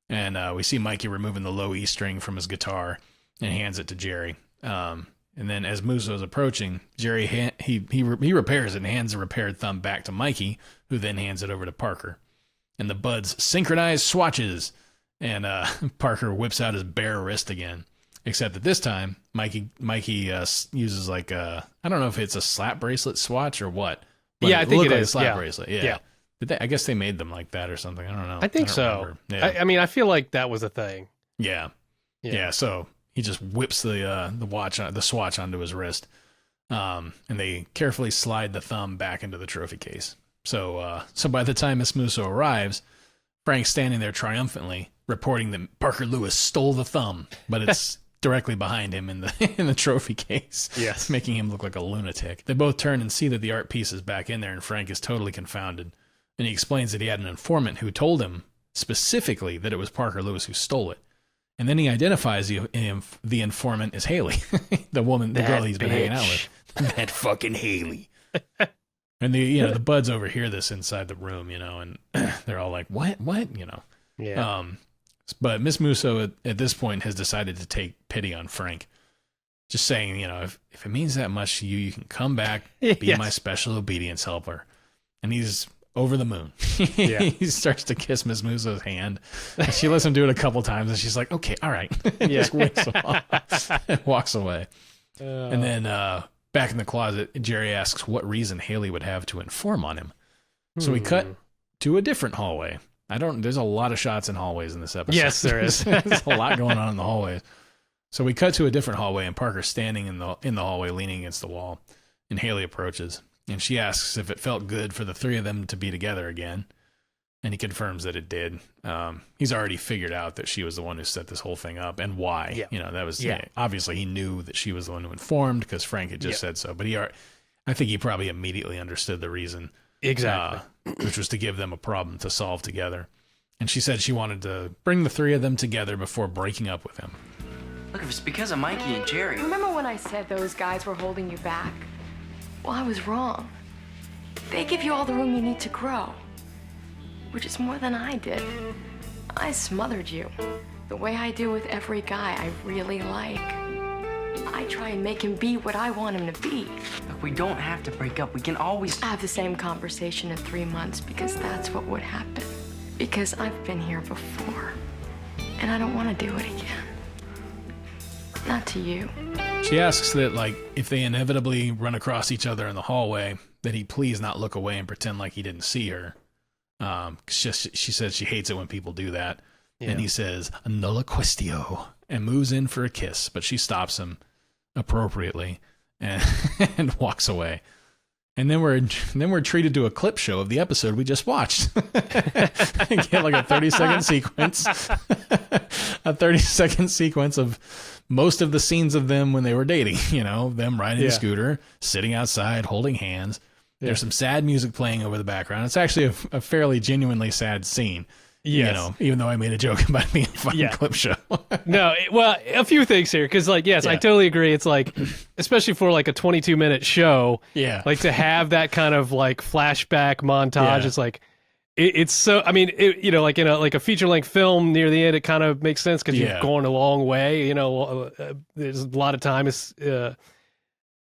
And we see Mikey removing the low E string from his guitar and hands it to Jerry. And then as Musso's approaching, Jerry he repairs it and hands the repaired thumb back to Mikey, who then hands it over to Parker. And the buds synchronize swatches, and Parker whips out his bare wrist again. Except that this time, Mikey uses like I don't know if it's a slap bracelet swatch or what. Yeah, I think it like is. A slap bracelet. Yeah. I guess they made them like that or something. I don't know. I think so. Yeah. I mean, I feel like that was a thing. Yeah. So he just whips the swatch onto his wrist, and they carefully slide the thumb back into the trophy case. So by the time Miss Musso arrives, Frank's standing there triumphantly, reporting that Parker Lewis stole the thumb, but it's directly behind him in the trophy case. Yes, making him look like a lunatic. They both turn and see that the art piece is back in there, and Frank is totally confounded. And he explains that he had an informant who told him specifically that it was Parker Lewis who stole it. And then he identifies the informant as Haley, the girl he's been hanging out with. That fucking Haley. And the buds overhear this inside the room, and they're all like, what, Yeah. But Miss Musso at this point has decided to take pity on Frank. Just saying, if it means that much to you, you can come back, be my special obedience helper. And he's over the moon. He starts to kiss Miss Musso's hand. And she lets him do it a couple times, and she's like, okay, all right. Just winks him off and walks away. And then back in the closet, Jerry asks what reason Haley would have to inform on him. So we cut to a different hallway. There's a lot of shots in hallways in this episode. Yes, there is. There's a lot going on in the hallways. So we cut to a different hallway, and Parker's standing in the hallway leaning against the wall, and Haley approaches. And she asks if it felt good for the three of them to be together again. And he confirms that it did. He's already figured out that she was the one who set this whole thing up and why. Yeah. That was obviously he knew that she was the one who informed because Frank had just said so. But I think he probably immediately understood the reason. Exactly. Which was to give them a problem to solve together. And she said she wanted to bring the three of them together before breaking up with him. Look, if it's because of Mikey and Jerry. Remember when I said those guys were holding you back? Well, I was wrong. They give you all the room you need to grow, which is more than I did. I smothered you, the way I do with every guy I really like. I try and make him be what I want him to be. Look, we don't have to break up. We can always have the same conversation in 3 months because that's what would happen. Because I've been here before, and I don't want to do it again. Not to you. She asks that, if they inevitably run across each other in the hallway, that he please not look away and pretend like he didn't see her. She says she hates it when people do that. Yeah. And he says, nulla questio, and moves in for a kiss, but she stops him appropriately and walks away. And then we're treated to a clip show of the episode we just watched. Get like a 30-second sequence. A 30-second sequence of most of the scenes of them when they were dating, them riding a scooter, sitting outside, holding hands. Yeah. There's some sad music playing over the background. It's actually a fairly genuinely sad scene. Yes. Even though I made a joke about being a fucking clip show. No, well, a few things here. Because, I totally agree. It's especially for a 22-minute show, to have that kind of flashback montage, it's it's so, I mean, in a feature-length film near the end, it kind of makes sense because you've gone a long way. There's a lot of time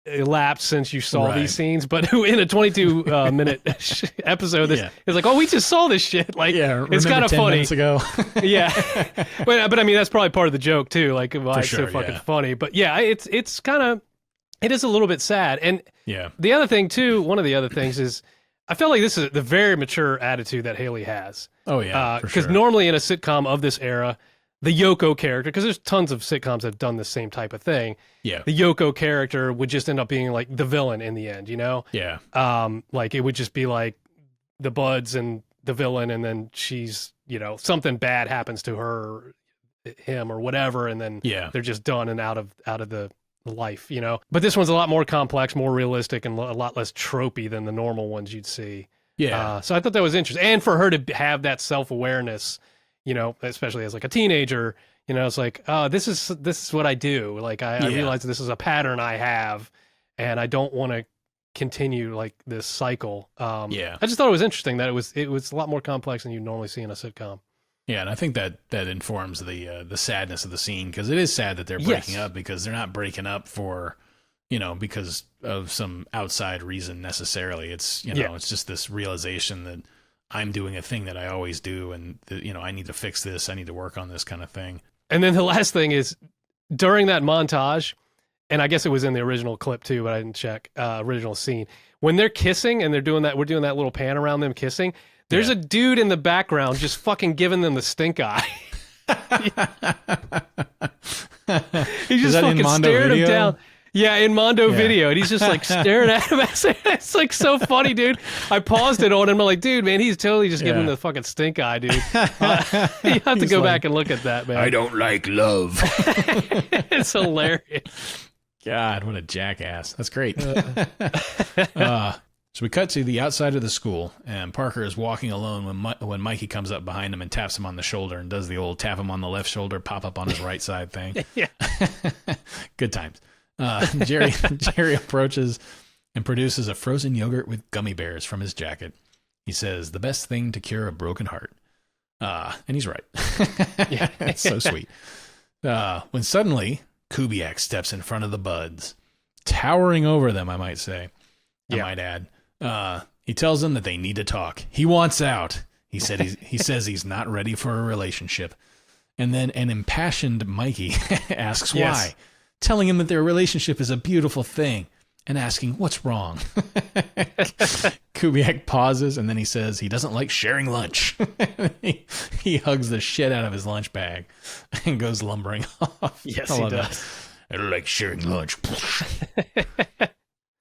elapsed since you saw these scenes, but in a 22-minute episode, it's we just saw this shit. It's kind of funny. Ago. but I mean, that's probably part of the joke too. Why it's so fucking funny. But it's kind of, it is a little bit sad. And the other thing too, one of the other things is, I felt like this is the very mature attitude that Haley has. Oh yeah, because normally in a sitcom of this era, the Yoko character, because there's tons of sitcoms that have done the same type of thing. Yeah, the Yoko character would just end up being like the villain in the end, you know? Yeah. Like it would just be like the buds and the villain, and then she's, you know, something bad happens to her, him, or whatever, and then they're just done and out of the life, you know. But this one's a lot more complex, more realistic, and a lot less tropey than the normal ones you'd see. Yeah. So I thought that was interesting, and for her to have that self-awareness, you know, especially as like a teenager, you know, it's like, oh, this is what I do. Like I realize this is a pattern I have, and I don't want to continue like this cycle. I just thought it was interesting that it was a lot more complex than you normally see in a sitcom. Yeah, and I think that informs the sadness of the scene, because it is sad that they're breaking up, because they're not breaking up for, you know, because of some outside reason necessarily. It's, you know, it's just this realization that I'm doing a thing that I always do, and you know, I need to fix this, I need to work on this kind of thing. And then the last thing is, during that montage, and I guess it was in the original clip too, but I didn't check, original scene, when they're kissing and we're doing that little pan around them kissing, there's a dude in the background just fucking giving them the stink eye. He just fucking stared him down. Yeah, in Mondo video, and he's just like staring at him. It's like so funny, dude. I paused it on him. I'm like, dude, man, he's totally just giving him the fucking stink eye, dude. You have to go back and look at that, man. I don't like love. It's hilarious. God, what a jackass. That's great. So we cut to the outside of the school, and Parker is walking alone when Mikey comes up behind him and taps him on the shoulder and does the old tap him on the left shoulder, pop up on his right side thing. Yeah. Good times. Jerry approaches and produces a frozen yogurt with gummy bears from his jacket. He says, the best thing to cure a broken heart. And he's right. It's so sweet. When suddenly, Kubiak steps in front of the buds, towering over them, I might say. I might add. He tells them that they need to talk. He wants out. He says he's not ready for a relationship. And then an impassioned Mikey asks why, telling him that their relationship is a beautiful thing, and asking what's wrong. Kubiak pauses, and then he says he doesn't like sharing lunch. He hugs the shit out of his lunch bag and goes lumbering off. Yes, he does. I don't like sharing lunch.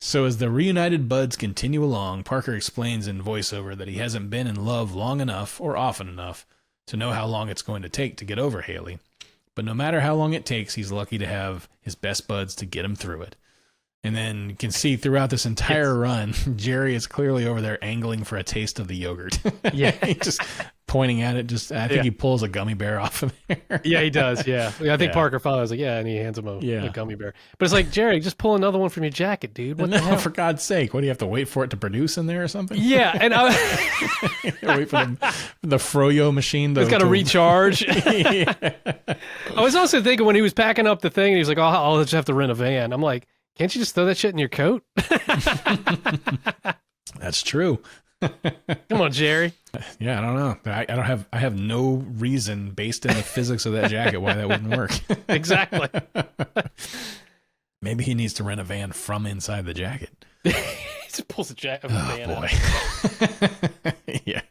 So as the reunited buds continue along, Parker explains in voiceover that he hasn't been in love long enough or often enough to know how long it's going to take to get over Haley. But no matter how long it takes, he's lucky to have his best buds to get him through it. And then you can see throughout this entire run, Jerry is clearly over there angling for a taste of the yogurt. Yeah. He's just pointing at it. I think he pulls a gummy bear off of there. Yeah, he does. Yeah. I think Parker finally was like, and he hands him a gummy bear. But it's like, Jerry, just pull another one from your jacket, dude. What the hell? For God's sake. What do you have to wait for it to produce in there or something? Yeah. And wait for the Froyo machine to... It's got to recharge. I was also thinking when he was packing up the thing, and he was like, I'll just have to rent a van. I'm like, can't you just throw that shit in your coat? That's true. Come on, Jerry. Yeah, I don't know. I have no reason based in the physics of that jacket why that wouldn't work. Exactly. Maybe he needs to rent a van from inside the jacket. He just pulls the van out. Boy. Yeah.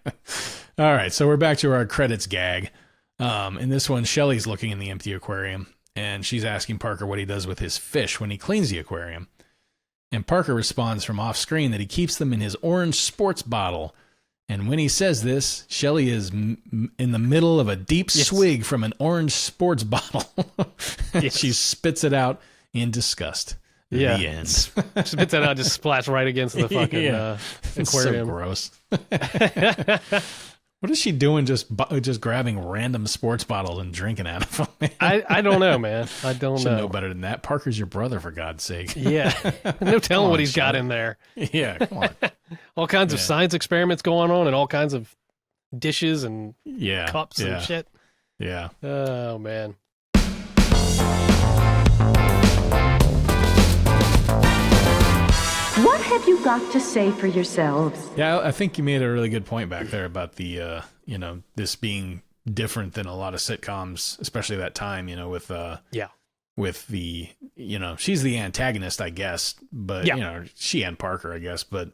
All right, so we're back to our credits gag. In this one, Shelly's looking in the empty aquarium, and she's asking Parker what he does with his fish when he cleans the aquarium. And Parker responds from off screen that he keeps them in his orange sports bottle. And when he says this, Shelly is in the middle of a deep swig from an orange sports bottle. She spits it out in disgust. The end. Spits it out, just splash right against the fucking aquarium. It's so gross. What is she doing just grabbing random sports bottles and drinking out of them? I don't know, man. I don't know better than that. Parker's your brother, for God's sake. Yeah. No telling what he's got in there. Yeah, come on. All kinds of science experiments going on and all kinds of dishes and cups and shit. Yeah. Oh, man. What have you got to say for yourselves? Yeah, I think you made a really good point back there about the, this being different than a lot of sitcoms, especially that time, with the, she's the antagonist, I guess, but, she and Parker, I guess, but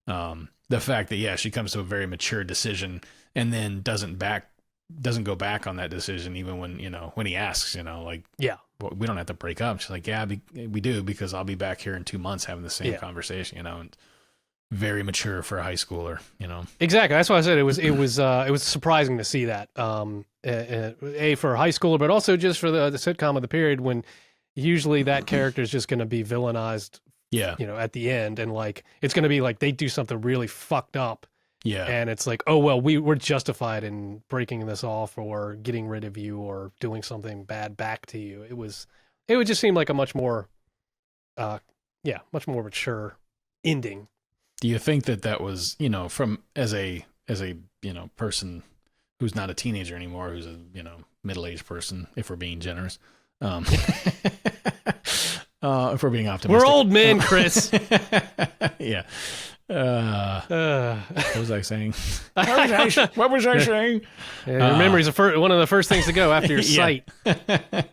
The fact that she comes to a very mature decision and then doesn't go back on that decision even when when he asks, like, well, we don't have to break up. She's like, we do, because I'll be back here in 2 months having the same conversation, and very mature for a high schooler, Exactly. That's why I said it was surprising to see that, A, for a high schooler, but also just for the sitcom of the period, when usually that character is just going to be villainized, at the end, and like it's going to be like they do something really fucked up, and it's like, oh well, we're justified in breaking this off or getting rid of you or doing something bad back to you. It would just seem like a much more mature ending. Do you think that was, from as a person who's not a teenager anymore, who's a, middle-aged person, if we're being generous, if we're being optimistic. We're old men, Chris. Yeah. What was I saying? What was I saying? Your memory's one of the first things to go after your sight. I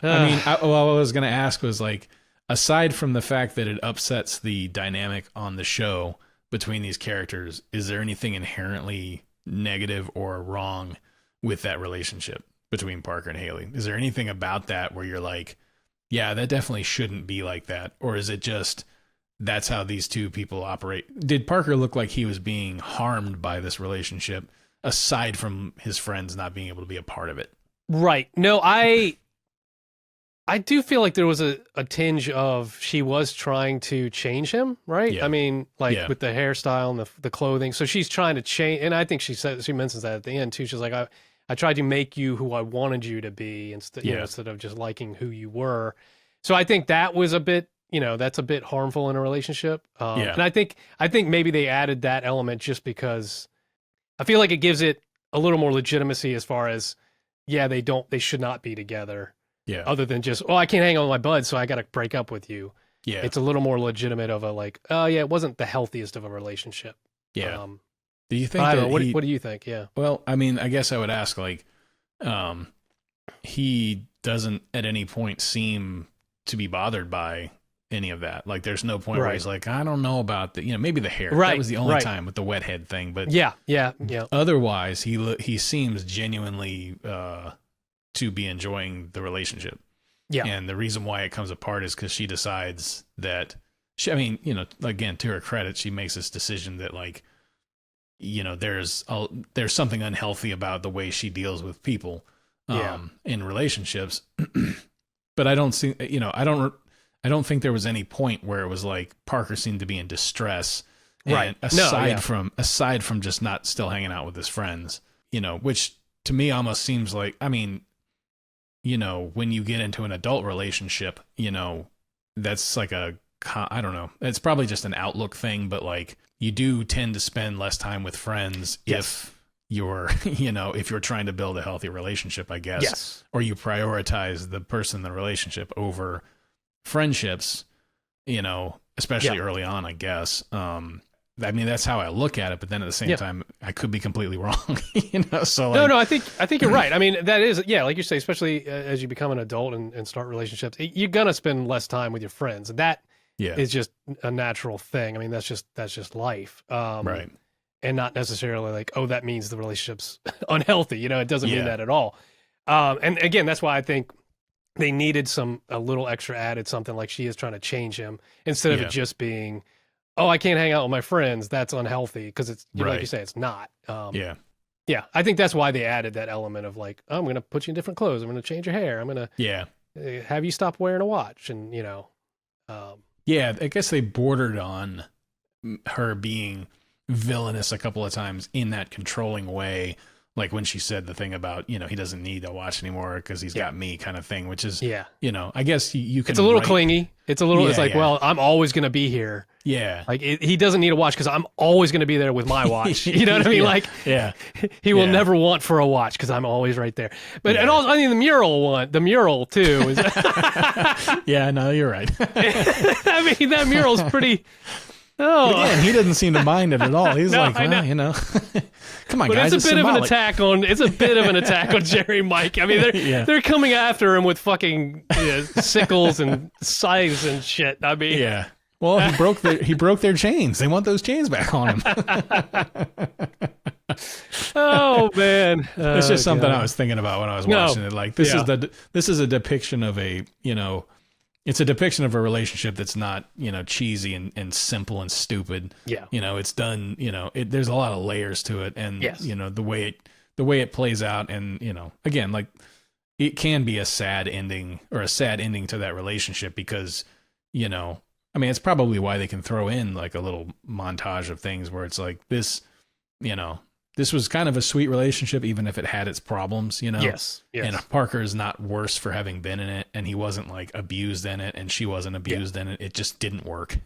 mean, what I was going to ask was, like, aside from the fact that it upsets the dynamic on the show between these characters, is there anything inherently negative or wrong with that relationship between Parker and Haley? Is there anything about that where you're like, yeah, that definitely shouldn't be like that? Or is it just that's how these two people operate? Did Parker look like he was being harmed by this relationship, aside from his friends not being able to be a part of it? Right. No, I do feel like there was a tinge of she was trying to change him, right? Yeah. I mean, like with the hairstyle and the clothing. So she's trying to change, and I think she mentions that at the end too. She's like, I tried to make you who I wanted you to be instead of just liking who you were. So I think that was a bit, that's a bit harmful in a relationship. And I think maybe they added that element just because I feel like it gives it a little more legitimacy as far as, they should not be together. Yeah. Other than just, I can't hang on with my bud, so I got to break up with you. Yeah. It's a little more legitimate of a like, it wasn't the healthiest of a relationship. Yeah. Do you think I don't know, what do you think? Yeah. Well, I mean, I guess I would ask, like, he doesn't at any point seem to be bothered by any of that. Like, there's no point where he's like, I don't know about the, maybe the hair. That was the only time with the wet head thing. But yeah. Otherwise, he seems genuinely to be enjoying the relationship. Yeah. And the reason why it comes apart is because she decides that again, to her credit, she makes this decision that, like, there's something unhealthy about the way she deals with people in relationships. But I don't see, I don't think there was any point where it was like Parker seemed to be in distress. Right. And aside from just not still hanging out with his friends, which to me almost seems like, I mean, when you get into an adult relationship, that's like I don't know. It's probably just an outlook thing, but like you do tend to spend less time with friends if you're, if you're trying to build a healthy relationship, I guess. Yes. Or you prioritize the person in the relationship over friendships, especially early on, I guess. I mean, that's how I look at it, but then at the same time, I could be completely wrong, So like, no, I think you're right. I mean, that is, like you say, especially as you become an adult and start relationships, you're gonna spend less time with your friends. That is just a natural thing. I mean, that's just life, right? And not necessarily like, that means the relationship's unhealthy. It doesn't mean that at all. And again, that's why I think they needed a little extra added something like she is trying to change him instead of it just being, I can't hang out with my friends. That's unhealthy, because it's like you say, it's not. Yeah. I think that's why they added that element of like, I'm going to put you in different clothes. I'm going to change your hair. I'm going to have you stop wearing a watch. And, I guess they bordered on her being villainous a couple of times in that controlling way. Like when she said the thing about, he doesn't need a watch anymore because he's got me kind of thing, which is, I guess you can. It's a little clingy. It's a little, it's like, well, I'm always going to be here. Yeah. Like he doesn't need a watch because I'm always going to be there with my watch. You know what I mean? Like, he will never want for a watch because I'm always right there. But, and also, I mean, the mural too. Is yeah, no, you're right. I mean, that mural's pretty. But again, he doesn't seem to mind it at all. He's like, well, come on, but guys. It's a bit of an attack on Jerry Mike. I mean, they're coming after him with fucking sickles and scythes and shit. I mean, Well, he broke their chains. They want those chains back on him. Oh man, it's just something I was thinking about when I was watching it. Like this is a depiction of a it's a depiction of a relationship that's not cheesy and simple and stupid. Yeah, it's done. There's a lot of layers to it, and the way it plays out, and again, like it can be a sad ending to that relationship because I mean, it's probably why they can throw in like a little montage of things where it's like this, this was kind of a sweet relationship, even if it had its problems, Yes. And Parker is not worse for having been in it, and he wasn't like abused in it, and she wasn't abused in it. It just didn't work,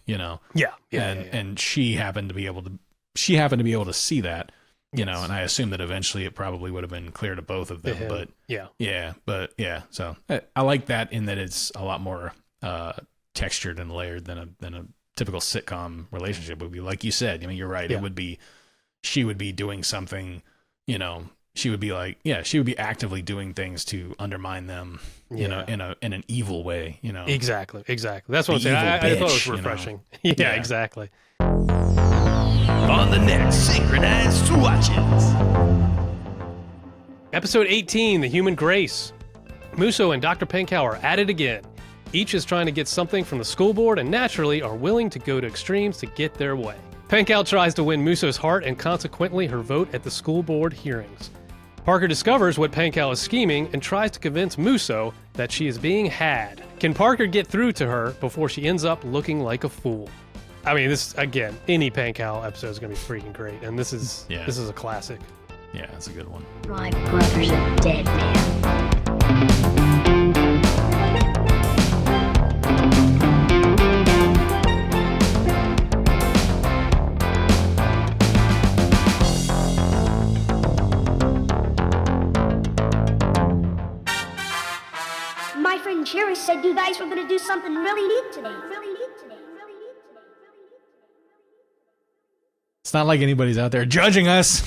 And she happened to be able to see that, and I assume that eventually it probably would have been clear to both of them. But so I like that in that it's a lot more textured and layered than a typical sitcom relationship would be. Like you said, I mean, you're right. It would be, she would be doing something, she would be actively doing things to undermine them, in an evil way, Exactly. That's what I'm saying. I thought it was refreshing. Yeah, exactly. On the next Synchronized Swatches. Episode 18, The Human Grace. Musso and Dr. Pankow are at it again. Each is trying to get something from the school board and naturally are willing to go to extremes to get their way. Pankow tries to win Musso's heart and consequently her vote at the school board hearings. Parker discovers what Pankow is scheming and tries to convince Musso that she is being had. Can Parker get through to her before she ends up looking like a fool? I mean, this, again, any Pankow episode is going to be freaking great, and this is a classic. Yeah, it's a good one. My brother's a dead man. My friend Jerry said you guys were going to do something really neat today. It's not like anybody's out there judging us.